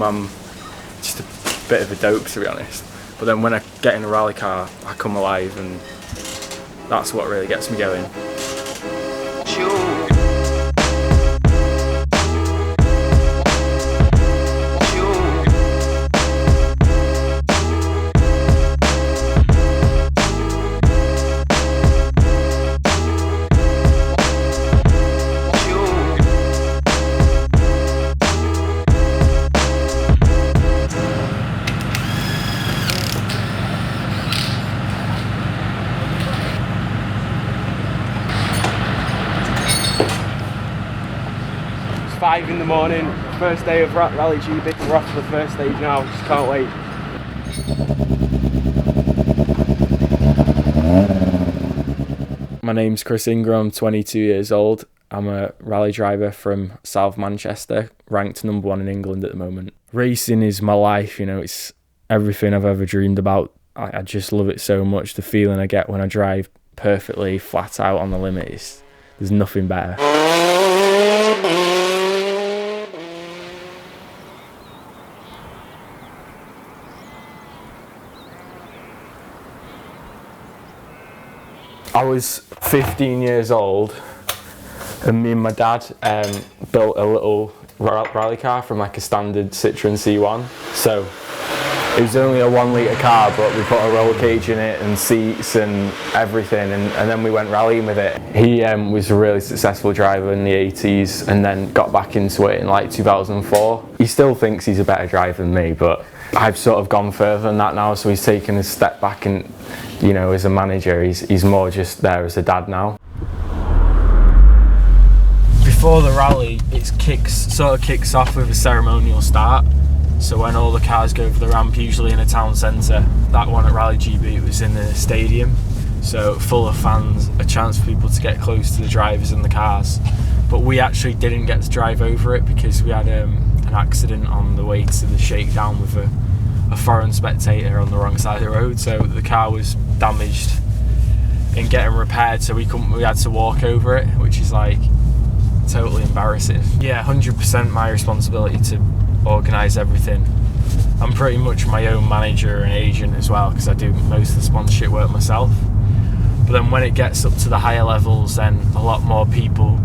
home I'm just a bit of a dope, to be honest. But then when I get in a rally car, I come alive, and that's what really gets me going. It's 5 in the morning, first day of Rally GB. We're off to the first stage now, just can't wait. My name's Chris Ingram, I'm 22 years old. I'm a rally driver from South Manchester, ranked number 1 in England at the moment. Racing is my life, you know, it's everything I've ever dreamed about. I just love it so much. The feeling I get when I drive perfectly flat out on the limit there's nothing better. I was 15 years old, and me and my dad built a little rally car from like a standard Citroen C1. So it was only a 1 litre car, but we put a roller cage in it and seats and everything, and then we went rallying with it. He was a really successful driver in the 80s and then got back into it in like 2004. He still thinks he's a better driver than me, but I've sort of gone further than that now, so he's taken a step back, and you know, as a manager, he's more just there as a dad now. Before the rally, it sort of kicks off with a ceremonial start. So when all the cars go over the ramp, usually in a town centre, that one at Rally GB, it was in the stadium, so full of fans, a chance for people to get close to the drivers and the cars. But we actually didn't get to drive over it because we had an accident on the way to the shakedown with a foreign spectator on the wrong side of the road, so the car was damaged in getting repaired, so we had to walk over it, which is like totally embarrassing. Yeah, 100% my responsibility to organise everything. I'm pretty much my own manager and agent as well, because I do most of the sponsorship work myself. But then when it gets up to the higher levels, then a lot more people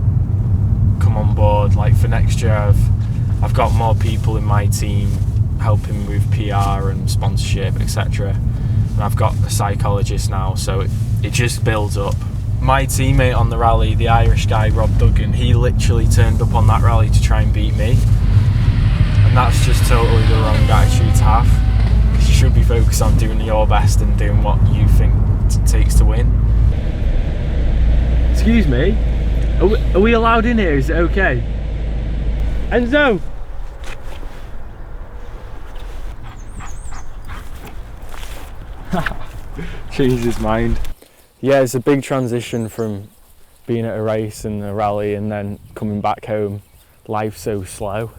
come on board. Like for next year, I've got more people in my team helping with PR and sponsorship, etc. And I've got a psychologist now, so it just builds up. My teammate on the rally, the Irish guy Rob Duggan, he literally turned up on that rally to try and beat me. And that's just totally the wrong attitude to have, because you should be focused on doing your best and doing what you think it takes to win. Excuse me, are we allowed in here? Is it okay? Enzo! Changed his mind. Yeah, it's a big transition from being at a race and a rally and then coming back home. Life's so slow.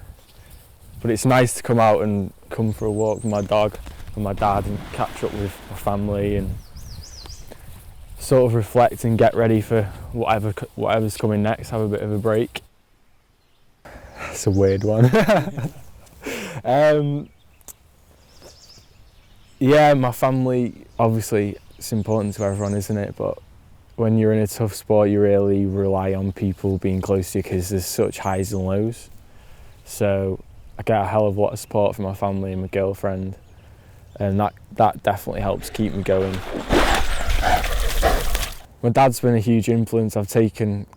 But it's nice to come out and come for a walk with my dog and my dad and catch up with my family and sort of reflect and get ready for whatever's coming next, have a bit of a break. That's a weird one. Yeah, my family, obviously it's important to everyone, isn't it? But when you're in a tough sport, you really rely on people being close to you because there's such highs and lows. So I get a hell of a lot of support from my family and my girlfriend, and that definitely helps keep me going. My dad's been a huge influence. I've taken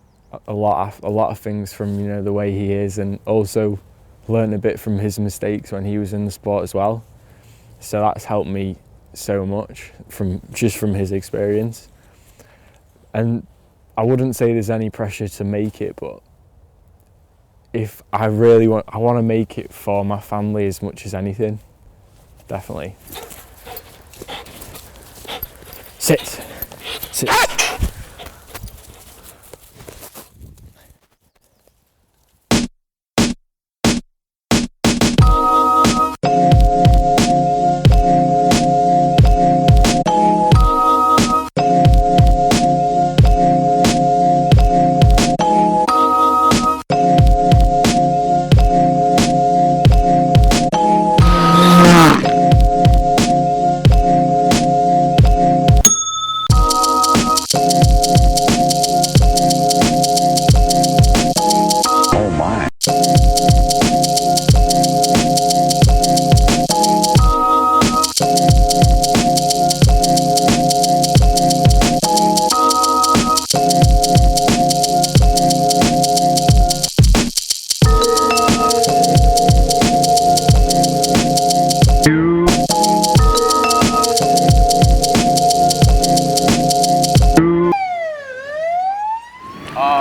a lot of things from, you know, the way he is, and also learned a bit from his mistakes when he was in the sport as well. So that's helped me so much from his experience. And I wouldn't say there's any pressure to make it, but if I really want to make it for my family as much as anything, definitely. Sit.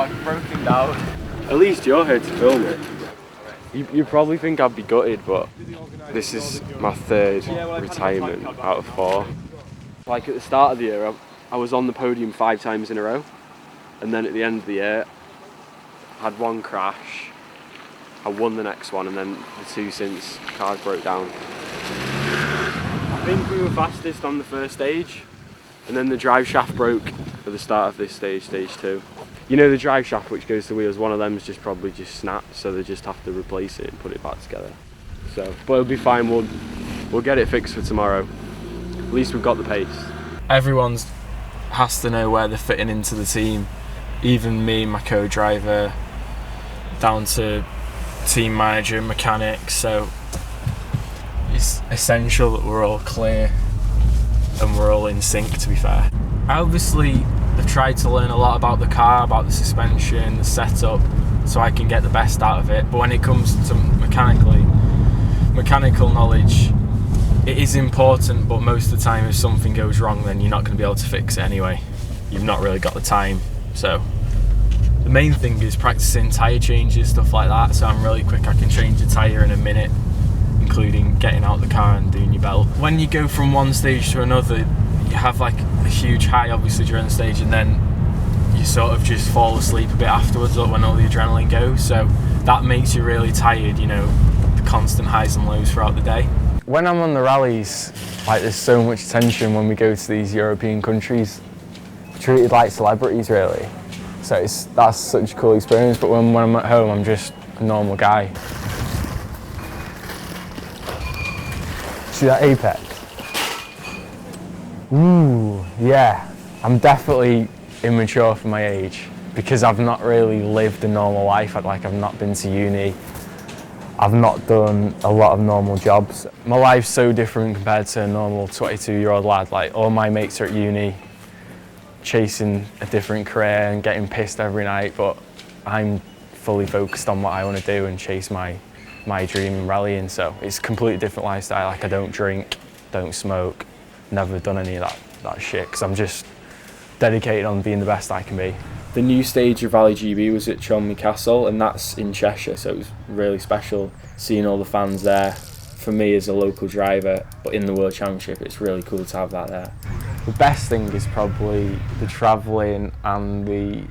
I've broken down. At least you're here to film it. You probably think I'd be gutted, but this is my third retirement out of 4. Like at the start of the year, I was on the podium 5 times in a row, and then at the end of the year, I had 1 crash. I won the next one, and then the 2 since cars broke down. I think we were fastest on the first stage, and then the drive shaft broke at the start of this stage, stage 2. You know the drive shaft which goes to the wheels, one of them's probably just snapped, so they just have to replace it and put it back together. So, but it'll be fine, we'll get it fixed for tomorrow. At least we've got the pace. Everyone has to know where they're fitting into the team, even me, my co-driver, down to team manager and mechanics, so it's essential that we're all clear and we're all in sync, to be fair. I obviously have tried to learn a lot about the car, about the suspension, the setup, so I can get the best out of it, but when it comes to mechanical knowledge, it is important, but most of the time if something goes wrong then you're not going to be able to fix it anyway. You've not really got the time, so the main thing is practicing tyre changes, stuff like that, so I'm really quick. I can change the tyre in a minute, including getting out the car and doing your belt. When you go from one stage to another, you have like a huge high obviously during the stage, and then you sort of just fall asleep a bit afterwards when all the adrenaline goes, so that makes you really tired, you know, the constant highs and lows throughout the day. When I'm on the rallies, like there's so much tension when we go to these European countries, treated like celebrities really. So that's such a cool experience, but when I'm at home, I'm just a normal guy. See that apex? Ooh, yeah. I'm definitely immature for my age because I've not really lived a normal life. I've not been to uni. I've not done a lot of normal jobs. My life's so different compared to a normal 22-year-old lad. Like all my mates are at uni, chasing a different career and getting pissed every night, but I'm fully focused on what I want to do and chase my dream in rallying. So it's a completely different lifestyle. Like I don't drink, don't smoke, never done any of that shit because I'm just dedicated on being the best I can be. The new stage of Rally GB was at Cholmondeley Castle, and that's in Cheshire, so it was really special seeing all the fans there. For me as a local driver, but in the World Championship, it's really cool to have that there. The best thing is probably the travelling and the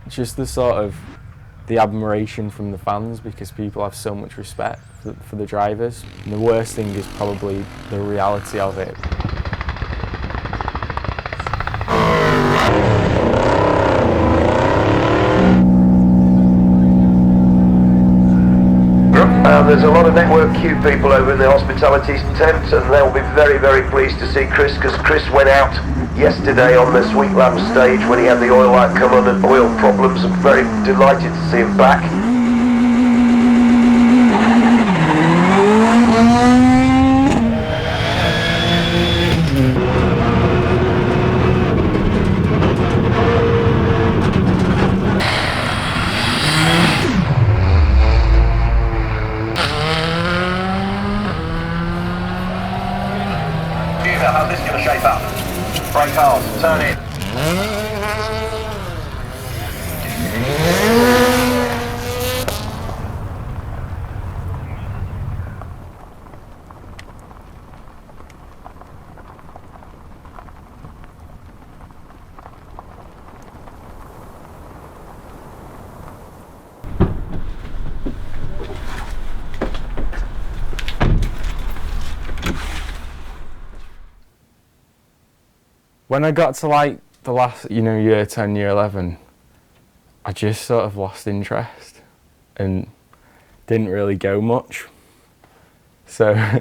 admiration from the fans, because people have so much respect for the drivers. And the worst thing is probably the reality of it. There's a lot of Network Q people over in the hospitality tent, and they'll be very, very pleased to see Chris, because Chris went out yesterday on the Sweet Lamb stage when he had the oil light come on and oil problems. I'm very delighted to see him back. How's this going to shape up? Brake hard, turn in. When I got to like the last, year 10, year 11, I just sort of lost interest and didn't really go much. So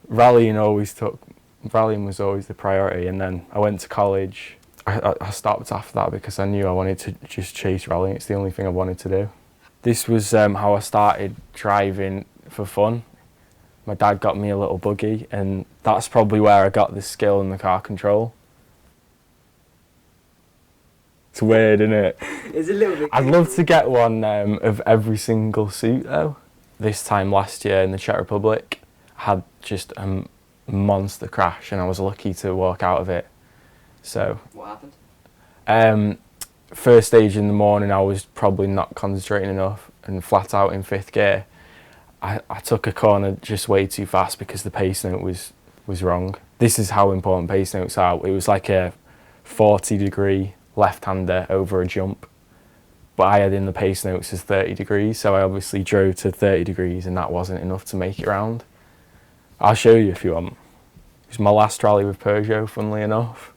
rallying was always the priority, and then I went to college. I stopped after that because I knew I wanted to just chase rallying. It's the only thing I wanted to do. This was how I started driving for fun. My dad got me a little buggy, and that's probably where I got the skill in the car control. It's weird, isn't it? It's a little bit. I'd love to get one of every single suit though. This time last year in the Czech Republic, I had just a monster crash, and I was lucky to walk out of it. So. What happened? first stage in the morning I was probably not concentrating enough and flat out in 5th gear. I took a corner just way too fast because the pace note was wrong. This is how important pace notes are. It was like a 40-degree left-hander over a jump, but I had in the pace notes as 30 degrees, so I obviously drove to 30 degrees and that wasn't enough to make it round. I'll show you if you want. It was my last rally with Peugeot, funnily enough.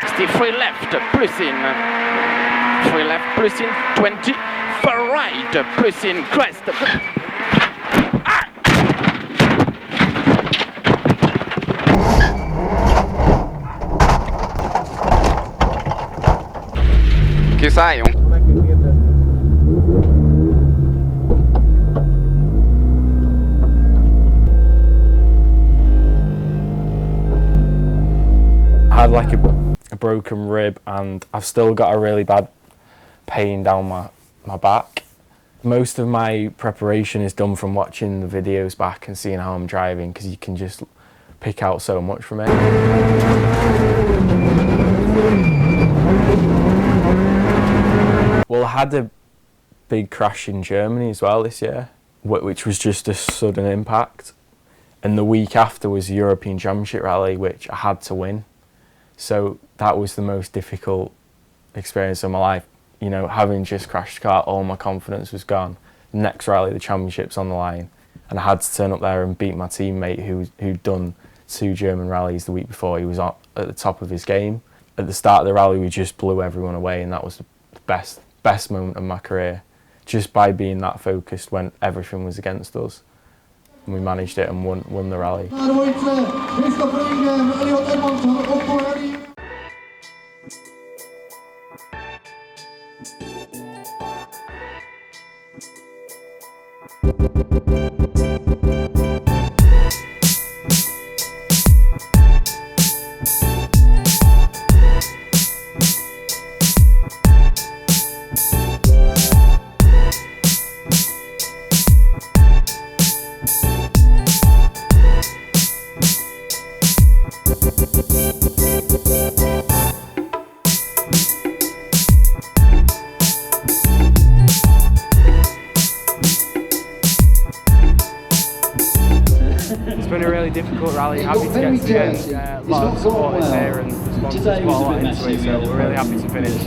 63 left, pressing. 3 left, pressing. 20. Far right, pressing. Crest. Che sai? I had like a broken rib and I've still got a really bad pain down my back. Most of my preparation is done from watching the videos back and seeing how I'm driving, because you can just pick out so much from it. Well, I had a big crash in Germany as well this year, which was just a sudden impact. And the week after was the European Championship Rally, which I had to win. So that was the most difficult experience of my life. You know, having just crashed a car, all my confidence was gone. The next rally, the championship's on the line, and I had to turn up there and beat my teammate who'd done 2 German rallies the week before. He was at the top of his game. At the start of the rally, we just blew everyone away, and that was the best moment of my career, just by being that focused when everything was against us. And we managed it and won the rally. It's been a really difficult rally, happy to get to the end. A lot of supporters here and sponsors put a lot into it, so we're really happy to finish.